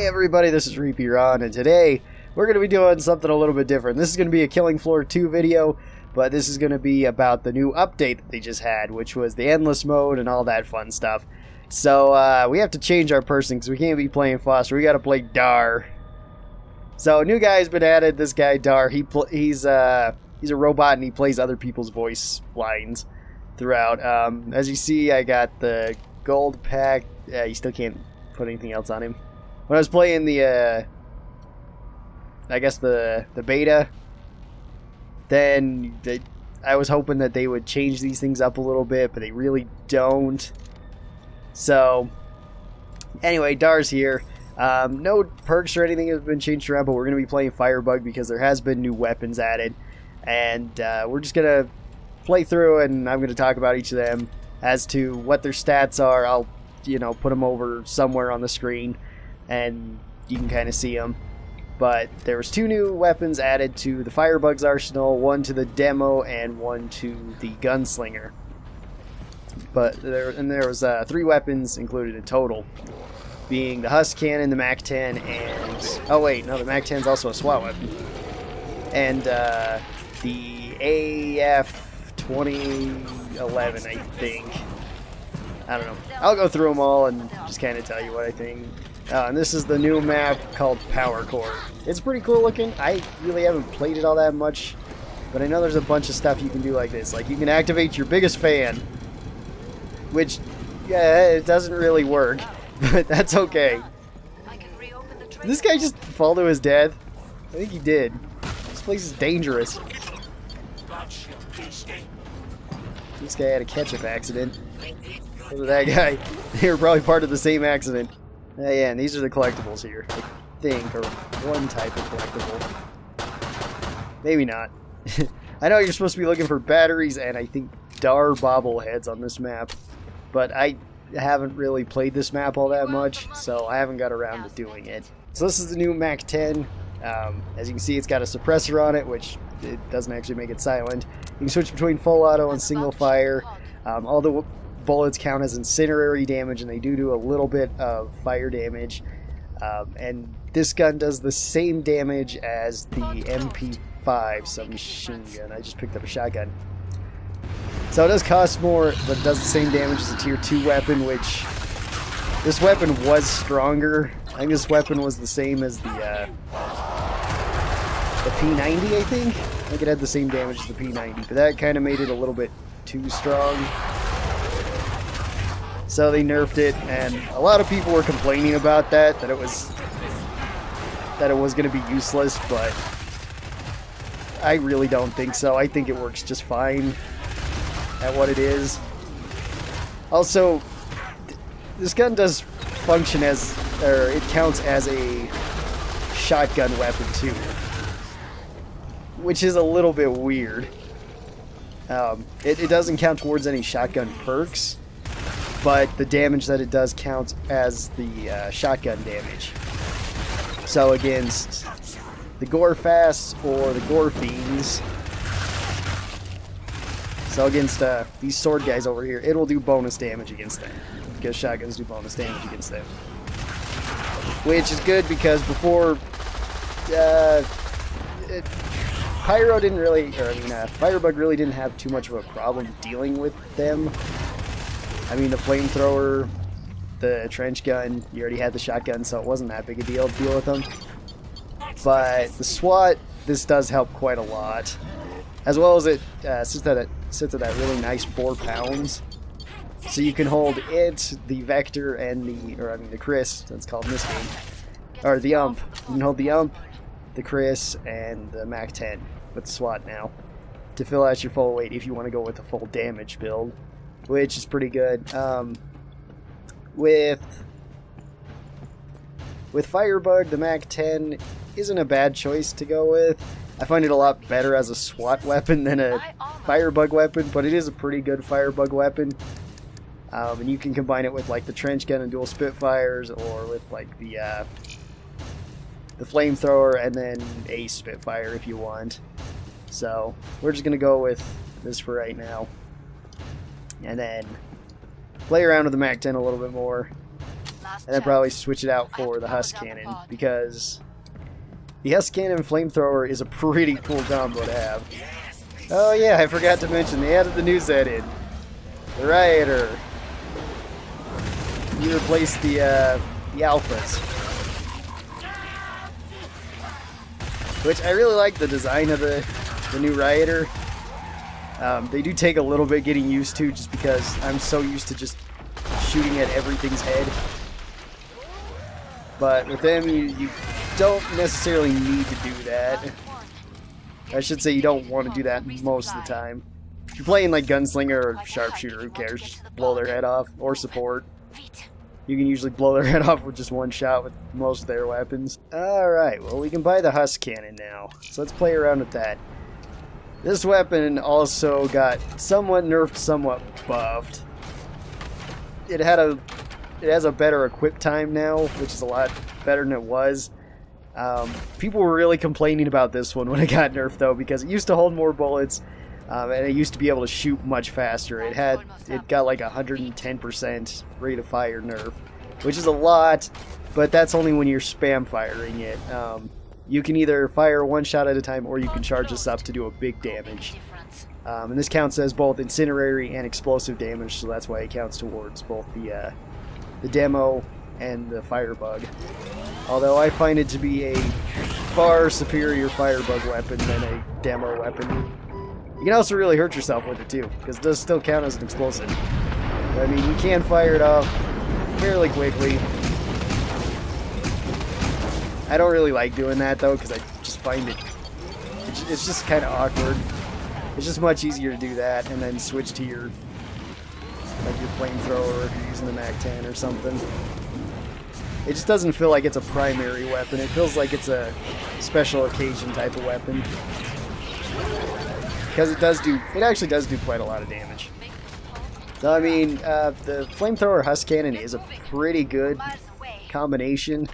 everybody, this is Repeat Ron, and today we're going to be doing something a little bit different. This is going to be a Killing Floor 2 video, but this is going to be about the new update that they just had, which was the endless mode and all that fun stuff. So we have to change our person because we can't be playing Foster. We got to play D.A.R. So a new guy has been added. This guy D.A.R. He's a robot and he plays other people's voice lines throughout. As you see, I got the gold pack. You still can't put anything else on him. When I was playing the I guess the beta, then I was hoping that they would change these things up a little bit, but they really don't. So anyway, D.A.R's here. No perks or anything has been changed around, but we're going to be playing Firebug because there has been new weapons added, and we're just going to play through, and I'm going to talk about each of them as to what their stats are. I'll put them over somewhere on the screen and you can kind of see them. But there was 2 new weapons added to the Firebug's arsenal, one to the demo and one to the Gunslinger. But there was 3 weapons included in total, being the Husk Cannon, the Mac-10, and oh wait, no, the Mac-10 is also a SWAT weapon, and the AF2011, I think. I don't know. I'll go through them all and just kind of tell you what I think. And this is the new map called Power Core. It's pretty cool looking. I really haven't played it all that much, but I know there's a bunch of stuff you can do like this. Like you can activate your biggest fan, which, yeah, it doesn't really work, but that's okay. Did this guy just fall to his death? I think he did. This place is dangerous. This guy had a ketchup accident. Look at that guy. They were probably part of the same accident. Yeah, and these are the collectibles here, I think, or one type of collectible. Maybe not. I know you're supposed to be looking for batteries and I think D.A.R bobbleheads on this map, but I haven't really played this map all that much, so I haven't got around to doing it. So this is the new Mac-10. As you can see, it's got a suppressor on it, which it doesn't actually make it silent. You can switch between full auto and single fire. All the bullets count as incendiary damage, and they do a little bit of fire damage. And this gun does the same damage as the MP5 submachine gun. I just picked up a shotgun. So it does cost more, but it does the same damage as a tier 2 weapon, which this weapon was stronger. I think this weapon was the same as the P90, I think. I think it had the same damage as the P90, but that kind of made it a little bit too strong. So they nerfed it, and a lot of people were complaining about that it was going to be useless, but I really don't think so. I think it works just fine at what it is. Also, this gun does function as, or it counts as a shotgun weapon too, which is a little bit weird. It doesn't count towards any shotgun perks, but the damage that it does counts as the shotgun damage. So against the Gore-Fasts or the Gore-Fiends, so against these sword guys over here, it'll do bonus damage against them, because shotguns do bonus damage against them. Which is good because before, Firebug really didn't have too much of a problem dealing with them. I mean, the flamethrower, the trench gun, you already had the shotgun, so it wasn't that big a deal to deal with them. But the SWAT, this does help quite a lot. As well as it sits at that really nice 4 pounds. So you can hold it, the Vector, and the Chris, that's called in this game. Or the UMP. You can hold the UMP, the Chris, and the Mac-10 with the SWAT now to fill out your full weight if you want to go with the full damage build, which is pretty good. With Firebug, the Mac-10 isn't a bad choice to go with. I find it a lot better as a SWAT weapon than a Firebug weapon, but it is a pretty good Firebug weapon. And you can combine it with like the trench gun and dual Spitfires, or with like the flamethrower and then a Spitfire if you want. So we're just gonna go with this for right now, and then play around with the Mac-10 a little bit more. and then probably switch it out for the Husk Cannon, because the Husk Cannon flamethrower is a pretty cool combo to have. Oh yeah, I forgot to mention, they added the new set in. The Rioter. You replaced the Alphas. Which I really like the design of the new Rioter. They do take a little bit getting used to, just because I'm so used to just shooting at everything's head. But with them, you don't necessarily need to do that. I should say you don't want to do that most of the time. If you're playing like Gunslinger or Sharpshooter, who cares? Just blow their head off. Or support. You can usually blow their head off with just one shot with most of their weapons. Alright, well we can buy the Husk Cannon now. So let's play around with that. This weapon also got somewhat nerfed, somewhat buffed. It has a better equip time now, which is a lot better than it was. People were really complaining about this one when it got nerfed though, because it used to hold more bullets, and it used to be able to shoot much faster. It got like 110% rate of fire nerf, which is a lot, but that's only when you're spam firing it. You can either fire one shot at a time, or you can charge this up to do a big damage. And this counts as both incinerary and explosive damage, so that's why it counts towards both the demo and the Firebug. Although I find it to be a far superior Firebug weapon than a demo weapon. You can also really hurt yourself with it too, because it does still count as an explosive. I mean, you can fire it off fairly quickly. I don't really like doing that though, because I just find it's just kind of awkward. It's just much easier to do that and then switch to your flamethrower if you're using the Mac-10 or something. It just doesn't feel like it's a primary weapon. It feels like it's a special occasion type of weapon. Because it actually does do quite a lot of damage. So I mean, the flamethrower Husk Cannon is a pretty good combination.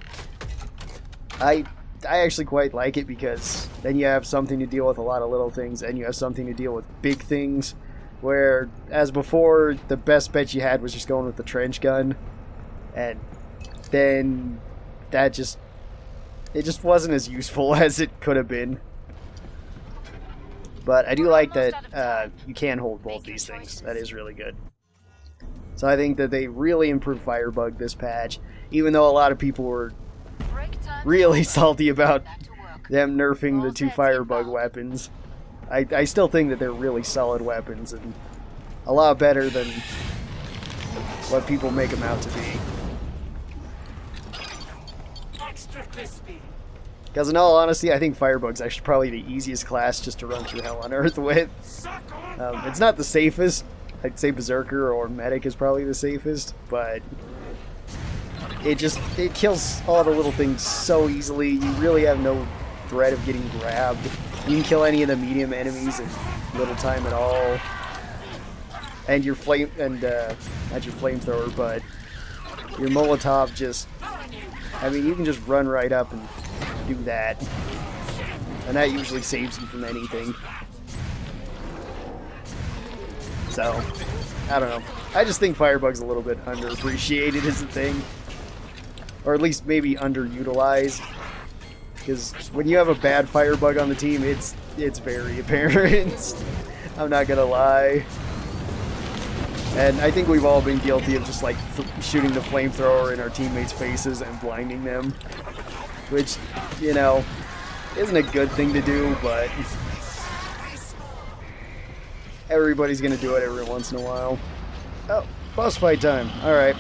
I actually quite like it, because then you have something to deal with a lot of little things, and you have something to deal with big things, where, as before, the best bet you had was just going with the trench gun, and then it just wasn't as useful as it could have been. But I do like that you can hold both these things. That is really good. So I think that they really improved Firebug this patch, even though a lot of people were really salty about them nerfing the two Firebug weapons. I still think that they're really solid weapons, and a lot better than what people make them out to be. Because in all honesty, I think Firebug's actually probably the easiest class just to run through Hell on Earth with. It's not the safest. I'd say Berserker or Medic is probably the safest, but it kills all the little things so easily. You really have no threat of getting grabbed. You can kill any of the medium enemies in little time at all. And your not your flamethrower, but your Molotov just, I mean, you can just run right up and do that. And that usually saves you from anything. So, I don't know. I just think Firebug's a little bit underappreciated as a thing. Or at least maybe underutilized. Because when you have a bad Firebug on the team, it's very apparent. I'm not gonna lie. And I think we've all been guilty of just like shooting the flamethrower in our teammates' faces and blinding them. Which, you know, isn't a good thing to do, but everybody's gonna do it every once in a while. Oh, boss fight time. Alright.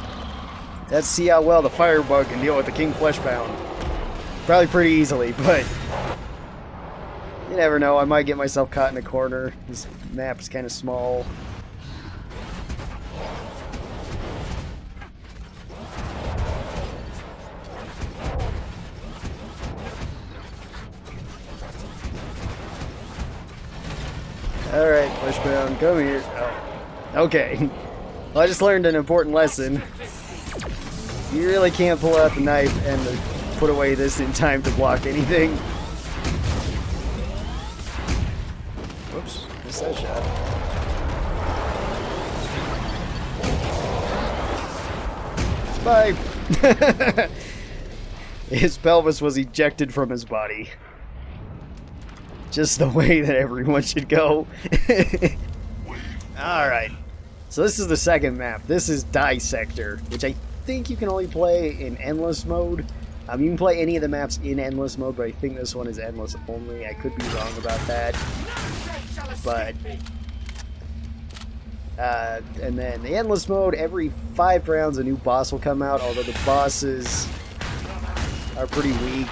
Let's see how well the Firebug can deal with the King Fleshbound. Probably pretty easily, but you never know. I might get myself caught in a corner. This map is kind of small. Alright, Fleshbound, come here. Oh. Okay. Well, I just learned an important lesson. You really can't pull out the knife and put away this in time to block anything. Whoops, missed that shot. Bye! His pelvis was ejected from his body. Just the way that everyone should go. Alright. So this is the second map. This is Dissector, which I think you can only play in endless mode. You can play any of the maps in endless mode, but I think this one is endless only. I could be wrong about that. But and then the endless mode, every 5 rounds a new boss will come out, although the bosses are pretty weak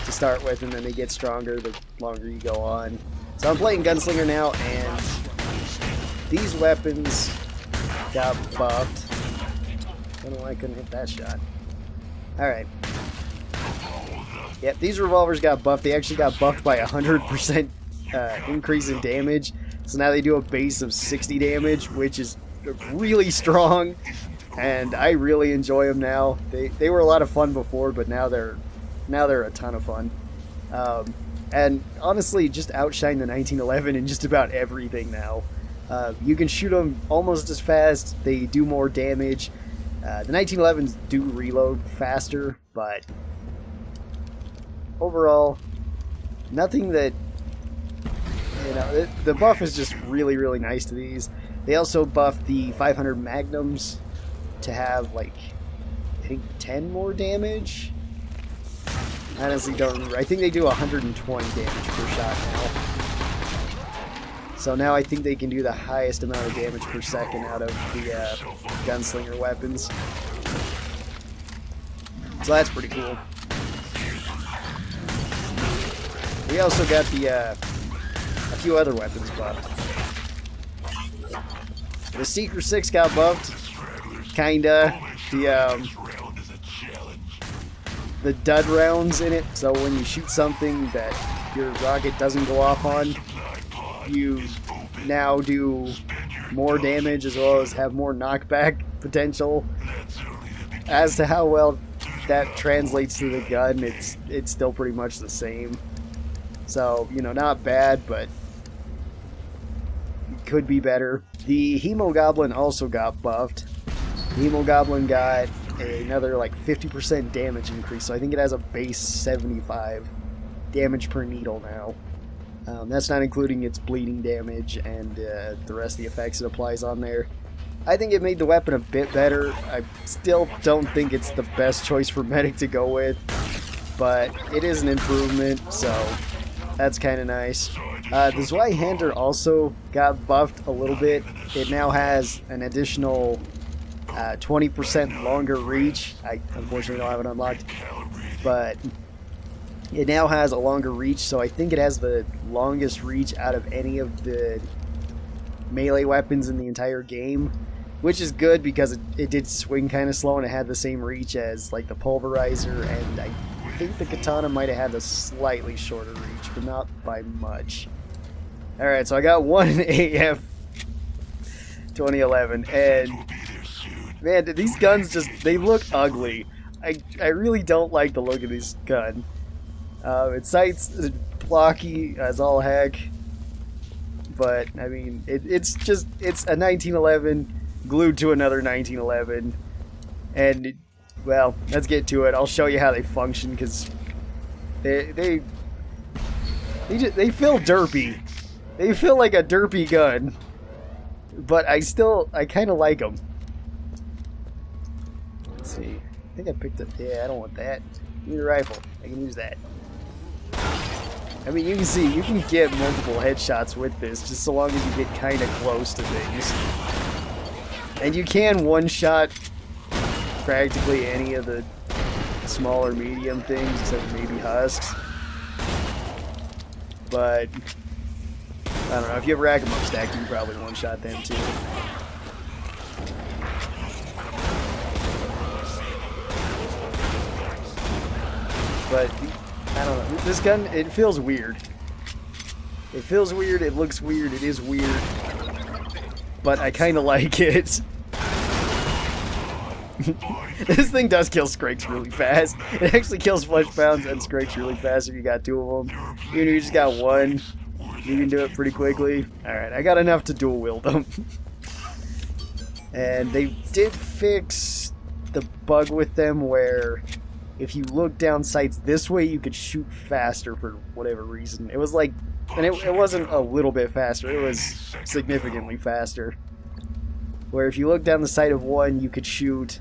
to start with, and then they get stronger the longer you go on. So I'm playing Gunslinger now, and these weapons got buffed. I don't know why I couldn't hit that shot. Alright. Yep, these revolvers got buffed. They actually got buffed by 100% increase in damage. So now they do a base of 60 damage, which is really strong. And I really enjoy them now. They were a lot of fun before, but now they're a ton of fun. And honestly, just outshine the 1911 in just about everything now. You can shoot them almost as fast. They do more damage. The 1911s do reload faster, but overall, nothing that, you know, the buff is just really, really nice to these. They also buffed the 500 Magnums to have, like, I think 10 more damage. I honestly don't remember. I think they do 120 damage per shot now. So now I think they can do the highest amount of damage per second out of the Gunslinger weapons. So that's pretty cool. We also got the a few other weapons buffed. The Seeker 6 got buffed. Kinda. The dud rounds in it, so when you shoot something that your rocket doesn't go off on, you now do more damage as well as have more knockback potential. As to how well that translates to the gun, it's still pretty much the same. So, you know, not bad, but could be better. The Hemogoblin also got buffed. The Hemogoblin got another like 50% damage increase, so I think it has a base 75 damage per needle now. That's not including its bleeding damage and the rest of the effects it applies on there. I think it made the weapon a bit better. I still don't think it's the best choice for medic to go with, but it is an improvement, so that's kind of nice. The Zweihander also got buffed a little bit. It now has an additional 20% longer reach. I unfortunately don't have it unlocked, but it now has a longer reach, so I think it has the longest reach out of any of the melee weapons in the entire game, which is good because it did swing kind of slow and it had the same reach as like the pulverizer, and I think the katana might have had a slightly shorter reach, but not by much. Alright, so I got one AF2011, and man, these guns they look ugly. I really don't like the look of this gun. Its sights blocky as all heck, but I mean it's a 1911 glued to another 1911, and well, let's get to it. I'll show you how they function because they feel derpy. They feel like a derpy gun, but I kind of like them. Let's see. I think I picked up. Yeah, I don't want that. I need a rifle. I can use that. I mean, you can see, you can get multiple headshots with this, just so long as you get kind of close to things. And you can one-shot practically any of the smaller medium things, except maybe husks. But I don't know, if you have rack 'em up stack, you can probably one-shot them too. But I don't know, this gun, it feels weird. It feels weird, it looks weird, it is weird. But I kind of like it. This thing does kill Skrakes really fast. It actually kills flesh pounds and Skrakes really fast if you got 2 of them. Even if you just got 1, you can do it pretty quickly. Alright, I got enough to dual wield them. And they did fix the bug with them where if you look down sights this way, you could shoot faster for whatever reason. It was like, and it wasn't a little bit faster, it was significantly faster. Where if you look down the sight of one, you could shoot,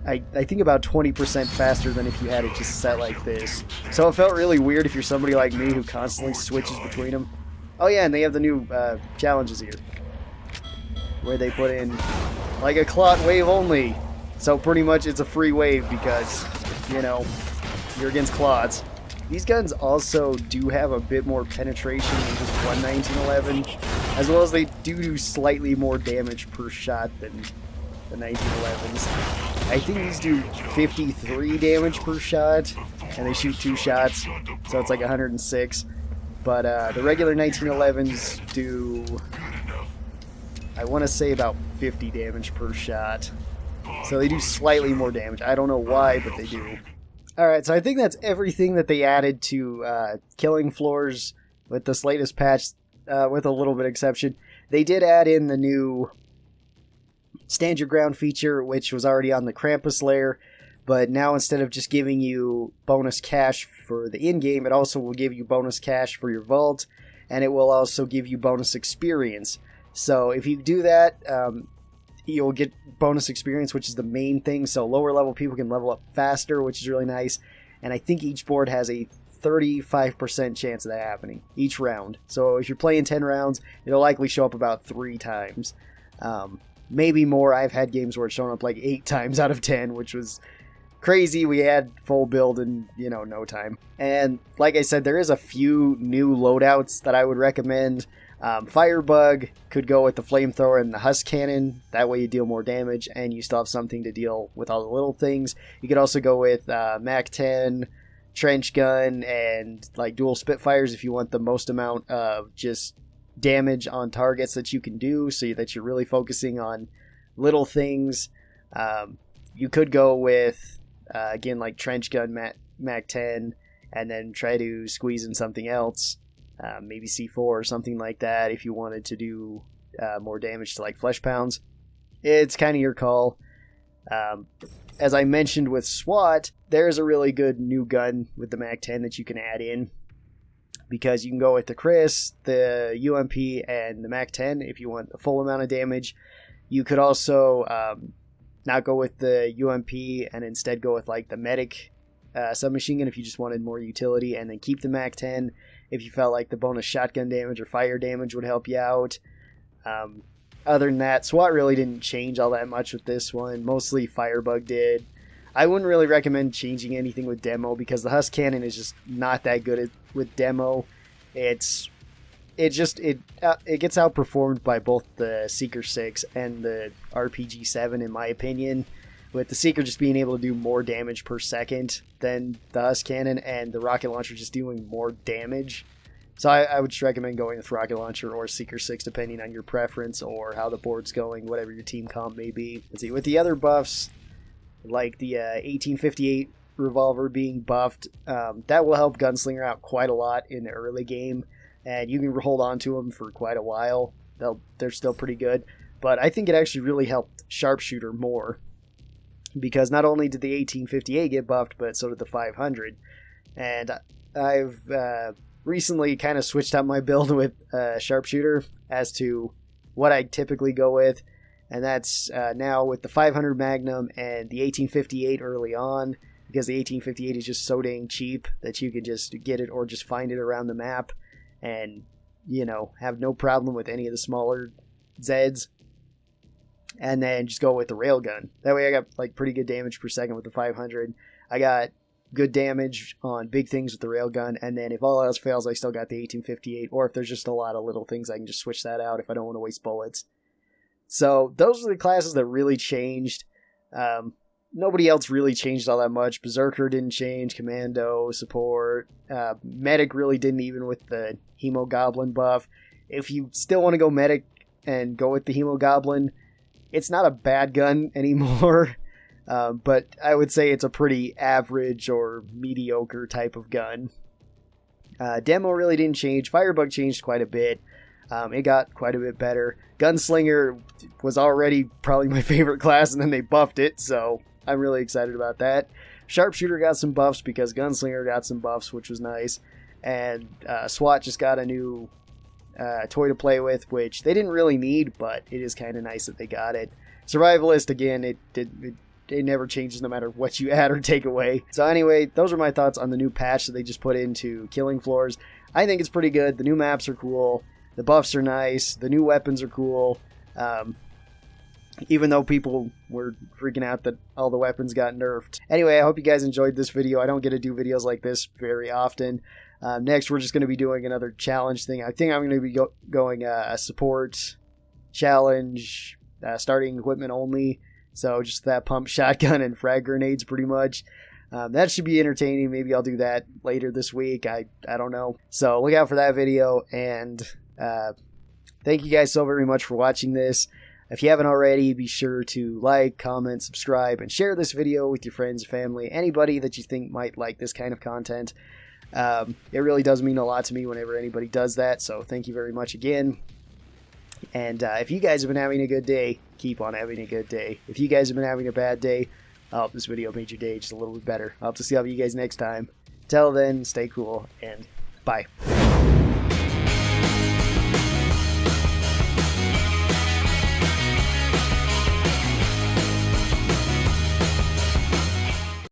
I think about 20% faster than if you had it just set like this. So it felt really weird if you're somebody like me who constantly switches between them. Oh yeah, and they have the new challenges here, where they put in like a clot wave only. So pretty much it's a free wave because, you know, you're against clots. These guns also do have a bit more penetration than just one 1911, as well as they do slightly more damage per shot than the 1911s. I think these do 53 damage per shot, and they shoot 2 shots, so it's like 106. But the regular 1911s do, I want to say, about 50 damage per shot. So they do slightly more damage. I don't know why, but they do. Alright, so I think that's everything that they added to killing floors with this latest patch, with a little bit of exception. They did add in the new Stand Your Ground feature, which was already on the Krampus layer, but now instead of just giving you bonus cash for the in-game, it also will give you bonus cash for your vault, and it will also give you bonus experience. So if you do that, you'll get bonus experience, which is the main thing, so lower level people can level up faster, which is really nice. And I think each board has a 35% chance of that happening each round. So if you're playing 10 rounds, it'll likely show up about 3 times. Maybe more. I've had games where it's shown up like 8 times out of 10, which was crazy. We had full build in, you know, no time. And like I said, there is a few new loadouts that I would recommend. Firebug could go with the flamethrower and the Husk Cannon. That way you deal more damage and you still have something to deal with all the little things. You could also go with Mac-10, trench gun, and like dual Spitfires if you want the most amount of just damage on targets that you can do, so that you're really focusing on little things. You could go with again, like trench gun, Mac-10, and then try to squeeze in something else. Maybe C4 or something like that if you wanted to do more damage to like flesh pounds. It's kind of your call. As I mentioned with SWAT, there's a really good new gun with the Mac-10 that you can add in, because you can go with the Chris, the UMP, and the Mac-10 if you want the full amount of damage. You could also not go with the UMP and instead go with like the Medic submachine gun if you just wanted more utility, and then keep the Mac-10 if you felt like the bonus shotgun damage or fire damage would help you out. Other than that, SWAT really didn't change all that much with this one. Mostly Firebug did. I wouldn't really recommend changing anything with demo, because the Husk Cannon is just not that good with demo. It gets outperformed by both the Seeker 6 and the RPG 7 in my opinion, with the Seeker just being able to do more damage per second than the Husk Cannon, and the rocket launcher just doing more damage. So I would just recommend going with rocket launcher or Seeker 6 depending on your preference or how the board's going, whatever your team comp may be. Let's see, with the other buffs, like the 1858 revolver being buffed, that will help Gunslinger out quite a lot in the early game, and you can hold on to them for quite a while. They're still pretty good, but I think it actually really helped Sharpshooter more, because not only did the 1858 get buffed, but so did the 500. And I've recently kind of switched out my build with Sharpshooter as to what I typically go with, and that's now with the 500 Magnum and the 1858 early on, because the 1858 is just so dang cheap that you can just get it or just find it around the map and, you know, have no problem with any of the smaller Zeds. And then just go with the railgun. That way I got like pretty good damage per second with the 500. I got good damage on big things with the railgun, and then if all else fails, I still got the 1858, or if there's just a lot of little things, I can just switch that out if I don't want to waste bullets. So those are the classes that really changed. Nobody else really changed all that much. Berserker didn't change, Commando, Support, Medic really didn't, even with the Hemogoblin buff. If you still want to go Medic and go with the Hemogoblin, it's not a bad gun anymore. But I would say it's a pretty average or mediocre type of gun. Demo really didn't change. Firebug changed quite a bit. It got quite a bit better. Gunslinger was already probably my favorite class, and then they buffed it, so I'm really excited about that. Sharpshooter got some buffs because Gunslinger got some buffs, which was nice. And SWAT just got a new toy to play with, which they didn't really need, but it is kind of nice that they got it. Survivalist, again, it never changes no matter what you add or take away. So anyway, those are my thoughts on the new patch that they just put into Killing Floors. I think it's pretty good. The new maps are cool. The buffs are nice. The new weapons are cool. Even though people were freaking out that all the weapons got nerfed. Anyway, I hope you guys enjoyed this video. I don't get to do videos like this very often. Next, we're just going to be doing another challenge thing. I think I'm going to be going a support challenge, starting equipment only. So just that pump shotgun and frag grenades pretty much. That should be entertaining. Maybe I'll do that later this week. I don't know. So look out for that video. And thank you guys so very much for watching this. If you haven't already, be sure to like, comment, subscribe, and share this video with your friends, family, anybody that you think might like this kind of content. It really does mean a lot to me whenever anybody does that, so thank you very much again. And if you guys have been having a good day, keep on having a good day. If you guys have been having a bad day, I hope this video made your day just a little bit better. I hope to see all of you guys next time. Till then, stay cool, and bye.